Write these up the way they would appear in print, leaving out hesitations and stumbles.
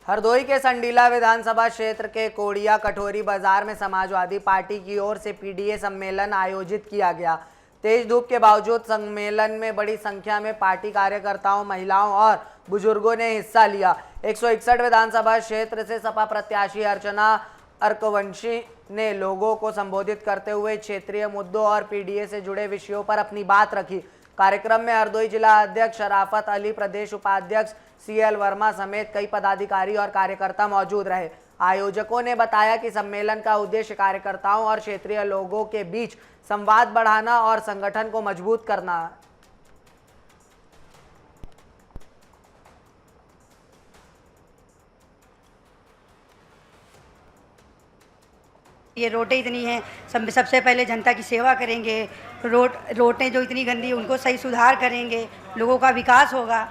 हरदोई के संडीला विधानसभा क्षेत्र के कोड़िया कठोरी बाजार में समाजवादी पार्टी की ओर से पीडीए सम्मेलन आयोजित किया गया। तेज धूप के बावजूद सम्मेलन में बड़ी संख्या में पार्टी कार्यकर्ताओं, महिलाओं और बुजुर्गों ने हिस्सा लिया। 161 विधानसभा क्षेत्र से सपा प्रत्याशी अर्चना अर्कवंशी ने लोगों को संबोधित करते हुए क्षेत्रीय मुद्दों और पीडीए से जुड़े विषयों पर अपनी बात रखी। कार्यक्रम में हरदोई जिला अध्यक्ष शराफत अली, प्रदेश उपाध्यक्ष सीएल वर्मा समेत कई पदाधिकारी और कार्यकर्ता मौजूद रहे। आयोजकों ने बताया कि सम्मेलन का उद्देश्य कार्यकर्ताओं और क्षेत्रीय लोगों के बीच संवाद बढ़ाना और संगठन को मजबूत करना। ये रोडें इतनी हैं, सबसे पहले जनता की सेवा करेंगे। रोडें जो इतनी गंदी है उनको सही सुधार करेंगे, लोगों का विकास होगा।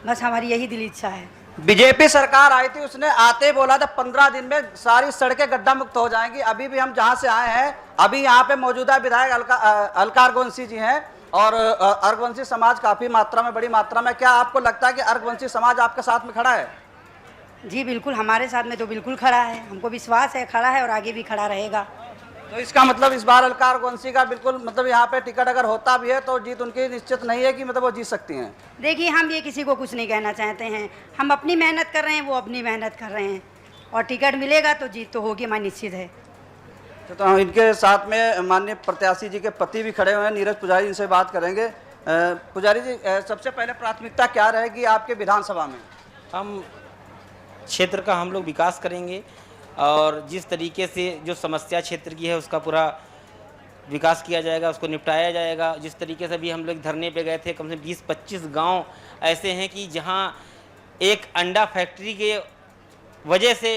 बस हमारी यही दिल इच्छा है। बीजेपी सरकार आई थी, उसने आते बोला था 15 दिन में सारी सड़कें गड्ढा मुक्त हो जाएंगी। अभी भी हम जहां से आए हैं, अभी यहाँ पे मौजूदा विधायक अलका अर्कवंशी जी हैं और अर्कवंशी समाज काफी मात्रा में, बड़ी मात्रा में। क्या आपको लगता है कि अर्कवंशी समाज आपके साथ में खड़ा है? जी बिल्कुल, हमारे साथ में तो बिल्कुल खड़ा है। हमको विश्वास है खड़ा है और आगे भी खड़ा रहेगा। तो इसका मतलब इस बार अलका अर्कवंशी का बिल्कुल मतलब यहाँ पे टिकट अगर होता भी है तो जीत उनकी निश्चित नहीं है कि मतलब वो जीत सकती हैं? देखिए, हम ये किसी को कुछ नहीं कहना चाहते हैं। हम अपनी मेहनत कर रहे हैं, वो अपनी मेहनत कर रहे हैं और टिकट मिलेगा तो जीत तो होगी, हमारी निश्चित है। तो इनके साथ में माननीय प्रत्याशी जी के पति भी खड़े हुए हैं, नीरज पुजारी, इनसे बात करेंगे। पुजारी जी, सबसे पहले प्राथमिकता क्या रहेगी आपके विधानसभा में? हम क्षेत्र का हम लोग विकास करेंगे और जिस तरीके से जो समस्या क्षेत्र की है उसका पूरा विकास किया जाएगा, उसको निपटाया जाएगा। जिस तरीके से भी हम लोग धरने पे गए थे, कम से कम 20-25 गांव ऐसे हैं कि जहां एक अंडा फैक्ट्री के वजह से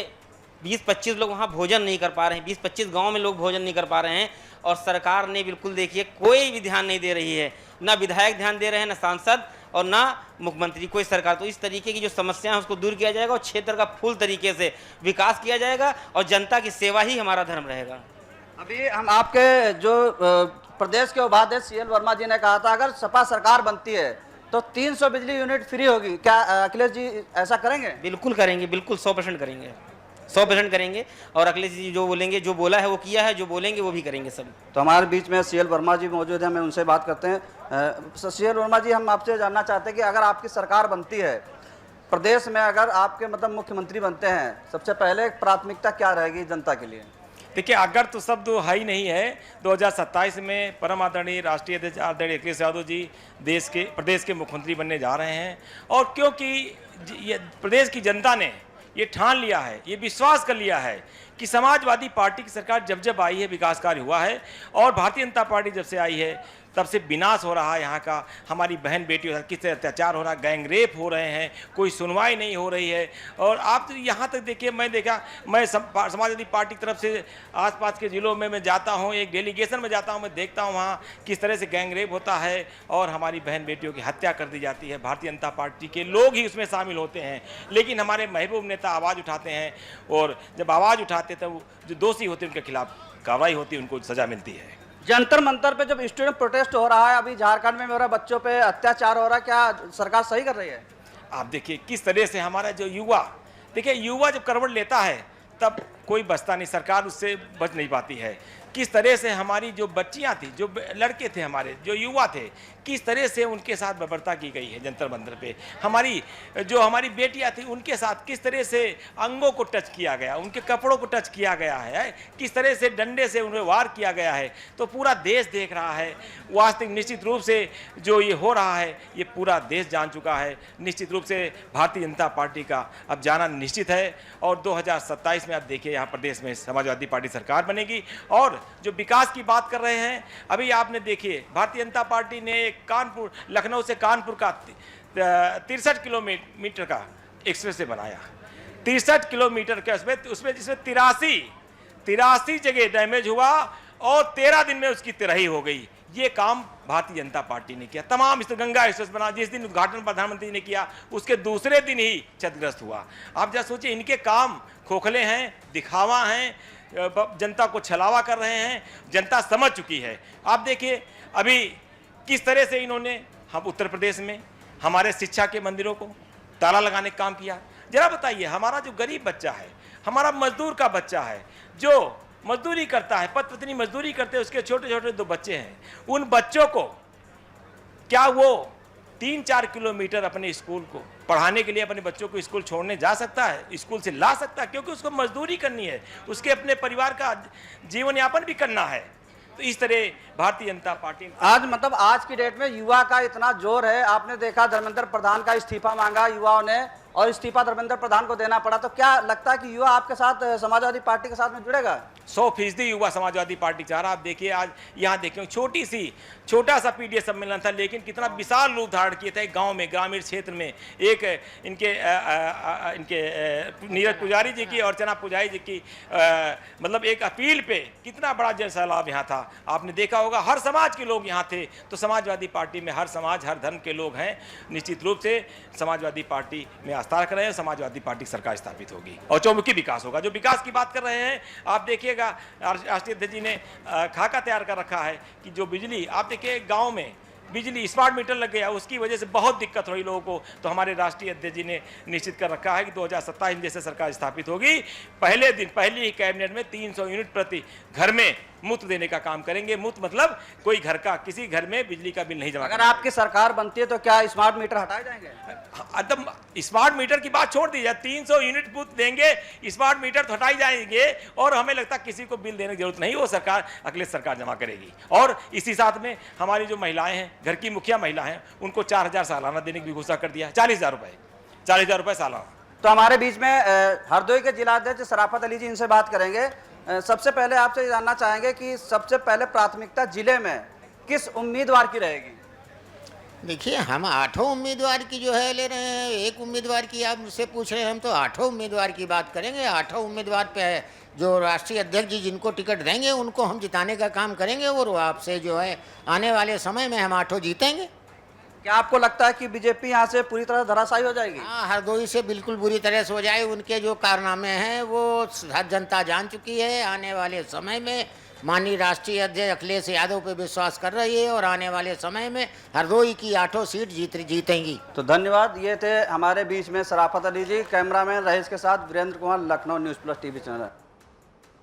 20-25 लोग वहां भोजन नहीं कर पा रहे हैं। 20-25 गांव में लोग भोजन नहीं कर पा रहे हैं और सरकार ने बिल्कुल देखिए कोई भी ध्यान नहीं दे रही है। ना विधायक ध्यान दे रहे हैं, ना सांसद और ना मुख्यमंत्री, कोई सरकार। तो इस तरीके की जो समस्या है उसको दूर किया जाएगा और क्षेत्र का फुल तरीके से विकास किया जाएगा और जनता की सेवा ही हमारा धर्म रहेगा। अभी हम आपके जो प्रदेश के उपाध्यक्ष सीएल वर्मा जी ने कहा था अगर सपा सरकार बनती है तो 300 बिजली यूनिट फ्री होगी। क्या अखिलेश जी ऐसा करेंगे? बिल्कुल करेंगे, बिल्कुल 100% करेंगे, 100% करेंगे। और अखिलेश जी जो बोलेंगे, जो बोला है वो किया है, जो बोलेंगे वो भी करेंगे सब। तो हमारे बीच में सीएल वर्मा जी मौजूद हैं, हमें उनसे बात करते हैं। सीएल वर्मा जी, हम आपसे जानना चाहते हैं कि अगर आपकी सरकार बनती है प्रदेश में, अगर आपके मतलब मुख्यमंत्री बनते हैं, सबसे पहले प्राथमिकता क्या रहेगी जनता के लिए? देखिए, अगर तो शब्द हाई नहीं है। 2027 में परम आदरणीय राष्ट्रीय अध्यक्ष आदरणीय अखिलेश यादव जी प्रदेश के मुख्यमंत्री बनने जा रहे हैं। और क्योंकि ये प्रदेश की जनता ने ये ठान लिया है, ये विश्वास कर लिया है कि समाजवादी पार्टी की सरकार जब जब आई है विकास कार्य हुआ है और भारतीय जनता पार्टी जब से आई है तब से विनाश हो रहा है यहाँ का। हमारी बहन बेटियों किस तरह अत्याचार हो रहा है, गैंग रेप हो रहे हैं, कोई सुनवाई नहीं हो रही है। और आप तो यहाँ तक देखिए, मैं समाजवादी पार्टी की तरफ से आसपास के ज़िलों में मैं जाता हूँ, एक डेलीगेशन में जाता हूँ, मैं देखता हूँ वहाँ किस तरह से गैंग रेप होता है और हमारी बहन बेटियों की हत्या कर दी जाती है। भारतीय जनता पार्टी के लोग ही उसमें शामिल होते हैं, लेकिन हमारे महबूब नेता आवाज़ उठाते हैं और जब आवाज़ उठाते तब जो दोषी होते हैं उनके खिलाफ कार्रवाई होती है, उनको सज़ा मिलती है। जंतर मंतर पे जब स्टूडेंट प्रोटेस्ट हो रहा है, अभी झारखंड में मेरा बच्चों पे अत्याचार हो रहा है, क्या सरकार सही कर रही है? आप देखिए किस तरह से हमारा जो युवा, देखिए युवा जब करवट लेता है तब कोई बचता नहीं, सरकार उससे बच नहीं पाती है। किस तरह से हमारी जो बच्चियां थी, जो लड़के थे, हमारे जो युवा थे, किस तरह से उनके साथ बर्बरता की गई है जंतर मंतर पे। हमारी बेटियां थी उनके साथ किस तरह से अंगों को टच किया गया, उनके कपड़ों को टच किया गया है, किस तरह से डंडे से उन्हें वार किया गया है। तो पूरा देश देख रहा है। वास्तविक निश्चित रूप से जो ये हो रहा है ये पूरा देश जान चुका है। निश्चित रूप से भारतीय जनता पार्टी का अब जाना निश्चित है और 2027 में आप देखिए यहाँ प्रदेश में समाजवादी पार्टी सरकार बनेगी। और जो विकास की बात कर रहे हैं, अभी आपने देखिए भारतीय जनता पार्टी ने कानपुर, लखनऊ से कानपुर का 63 किलोमीटर का एक्सप्रेस वे बनाया। 63 किलोमीटर का उसमें जिसमें 83 जगह डैमेज हुआ और 13 दिन में उसकी तिराही हो गई। ये काम भारतीय जनता पार्टी ने किया। तमाम इस गंगा एक्सप्रेस बना, जिस दिन उद्घाटन प्रधानमंत्री ने किया उसके दूसरे दिन ही क्षतिग्रस्त हुआ। आप जरा सोचिए, इनके काम खोखले हैं, दिखावा हैं, जनता को छलावा कर रहे हैं। जनता समझ चुकी है। आप देखिए अभी किस तरह से इन्होंने हम उत्तर प्रदेश में हमारे शिक्षा के मंदिरों को ताला लगाने का काम किया। जरा बताइए, हमारा जो गरीब बच्चा है, हमारा मजदूर का बच्चा है, जो मजदूरी करता है, पति पत्नी मजदूरी करते हैं, उसके छोटे छोटे 2 बच्चे हैं, उन बच्चों को क्या वो 3-4 किलोमीटर अपने स्कूल को पढ़ाने के लिए अपने बच्चों को स्कूल छोड़ने जा सकता है, स्कूल से ला सकता है? क्योंकि उसको मजदूरी करनी है, उसके अपने परिवार का जीवन यापन भी करना है। तो इस तरह भारतीय जनता पार्टी आज मतलब आज की डेट में युवा का इतना जोर है। आपने देखा धर्मेंद्र प्रधान का इस्तीफा मांगा युवाओं ने और इस्तीफा धर्मेंद्र प्रधान को देना पड़ा। तो क्या लगता है कि युवा आपके साथ समाजवादी पार्टी के साथ में जुड़ेगा? 100% युवा समाजवादी पार्टी चाह रहा। आप देखिए, आज यहाँ देखिए, छोटा सा पीडीए सम्मेलन था, लेकिन कितना विशाल रूप धारण किए थे गांव में, ग्रामीण क्षेत्र में। एक इनके नीरज पुजारी जी की और चना पुजारी जी की मतलब एक अपील पे कितना बड़ा जन सैलाब यहाँ था। आपने देखा होगा, हर समाज के लोग यहाँ थे। तो समाजवादी पार्टी में हर समाज, हर धर्म के लोग हैं। निश्चित रूप से समाजवादी पार्टी में आस्था रख रहे हैं। समाजवादी पार्टी की सरकार स्थापित होगी और चौमुखी विकास होगा। जो विकास की बात कर रहे हैं, आप देखिएगा राष्ट्रीय अध्यक्ष जी ने खाका तैयार कर रखा है कि जो बिजली, आप देखिए गांव में बिजली स्मार्ट मीटर लग गया, उसकी वजह से बहुत दिक्कत हुई लोगों को। तो हमारे राष्ट्रीय अध्यक्ष जी ने निश्चित कर रखा है कि 2027 में जैसे सरकार स्थापित होगी, पहले दिन पहली ही कैबिनेट में 300 यूनिट प्रति घर में मुफ्त देने का काम करेंगे। मुफ्त मतलब कोई घर का, किसी घर में बिजली का बिल नहीं जमा। अगर आपकी सरकार बनती है तो क्या स्मार्ट मीटर हटाए जाएंगे? एकदम स्मार्ट मीटर की बात छोड़ दीजिए, 300 यूनिट मुफ्त देंगे, स्मार्ट मीटर तो हटाई जाएंगे और हमें लगता है किसी को बिल देने की जरूरत नहीं, वो सरकार अगले सरकार जमा करेगी। और इसी साथ में हमारी जो महिलाएं हैं, घर की मुखिया महिला हैं, उनको 4000 सालाना देने की भी घोषणा कर दिया। 40,000 रुपए सालाना। तो हमारे बीच में हरदोई के जिलाध्यक्ष शराफत अली जी, इनसे बात करेंगे। सबसे पहले आपसे जानना चाहेंगे कि सबसे पहले प्राथमिकता जिले में किस उम्मीदवार की रहेगी? देखिए, हम 8 उम्मीदवार की जो है ले रहे हैं। एक उम्मीदवार की आप मुझसे पूछ रहे हैं, हम तो 8 उम्मीदवार की बात करेंगे। 8 उम्मीदवार पे है जो राष्ट्रीय अध्यक्ष जी जिनको टिकट देंगे उनको हम जिताने का काम करेंगे और आपसे जो है आने वाले समय में हम 8 जीतेंगे। क्या आपको लगता है कि बीजेपी यहाँ से पूरी तरह धराशायी हो जाएगी? हाँ, हरदोई से बिल्कुल बुरी तरह से हो जाए। उनके जो कारनामे हैं वो हर जनता जान चुकी है। आने वाले समय में माननीय राष्ट्रीय अध्यक्ष अखिलेश यादव पे विश्वास कर रही है और आने वाले समय में हरदोई की 8 सीट जीतेंगी। तो धन्यवाद। ये थे हमारे बीच में शराफत अली जी। कैमरामैन रहीश के साथ Virendra Kumar, Lucknow news plus TV channel.